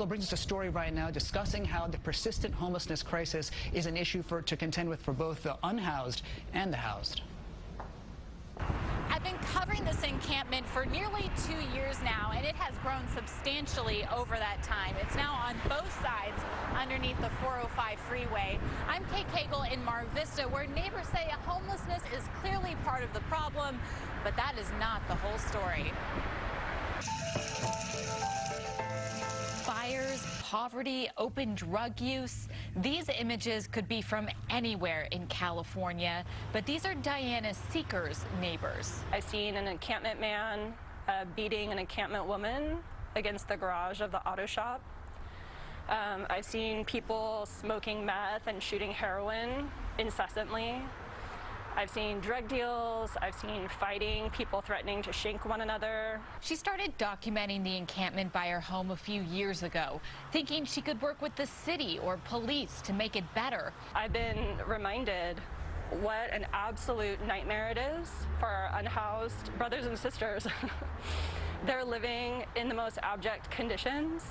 Miguel brings us a story right now discussing how the persistent homelessness crisis is an issue to contend with for both the unhoused and the housed. I've been covering this encampment for nearly 2 years now, and it has grown substantially over that time. It's now on both sides underneath the 405 freeway. I'm Kate Cagle in Mar Vista, where neighbors say homelessness is clearly part of the problem, but that is not the whole story. Fires, poverty, open drug use. These images could be from anywhere in California, but these are Diana Seeker's neighbors. I've seen an encampment man beating an encampment woman against the garage of the auto shop. I've seen people smoking meth and shooting heroin incessantly. I've seen drug deals, I've seen fighting, people threatening to shank one another. She started documenting the encampment by her home a few years ago, thinking she could work with the city or police to make it better. I've been reminded what an absolute nightmare it is for our unhoused brothers and sisters. They're living in the most abject conditions.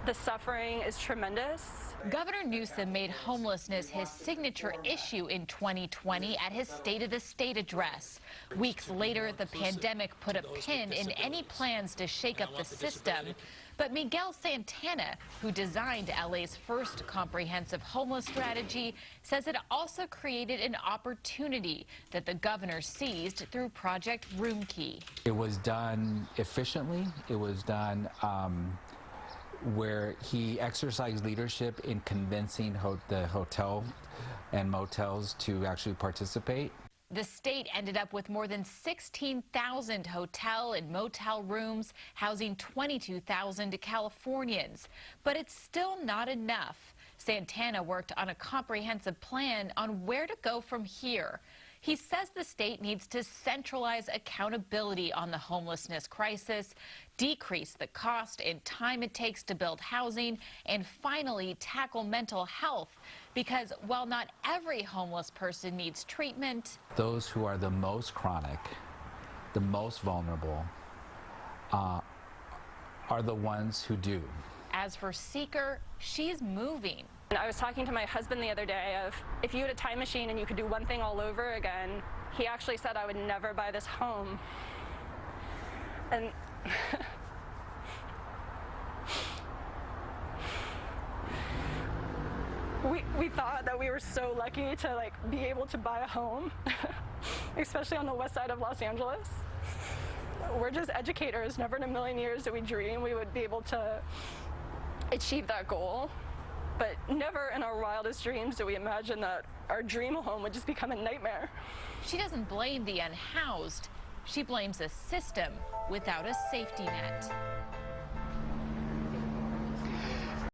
The suffering is tremendous. Governor Newsom made homelessness his signature issue in 2020 at his State of the State address. Weeks later, the pandemic put a pin in any plans to shake up the system. But Miguel Santana, who designed LA's first comprehensive homeless strategy, says it also created an opportunity that the governor seized through Project Roomkey. It was done efficiently. It was done where he exercised leadership in convincing the hotel and motels to actually participate. The state ended up with more than 16,000 hotel and motel rooms, housing 22,000 Californians. But it's still not enough. Santana worked on a comprehensive plan on where to go from here. He says the state needs to centralize accountability on the homelessness crisis, decrease the cost and time it takes to build housing, and finally tackle mental health. Because while not every homeless person needs treatment, those who are the most chronic, the most vulnerable, are the ones who do. As for Seeker, she's moving. I was talking to my husband the other day of, if you had a time machine and you could do one thing all over again, he actually said I would never buy this home. And we thought that we were so lucky to be able to buy a home, especially on the west side of Los Angeles. We're just educators. Never in a million years did we dream we would be able to achieve that goal. But never in our wildest dreams did we imagine that our dream home would just become a nightmare. She doesn't blame the unhoused. She blames a system without a safety net.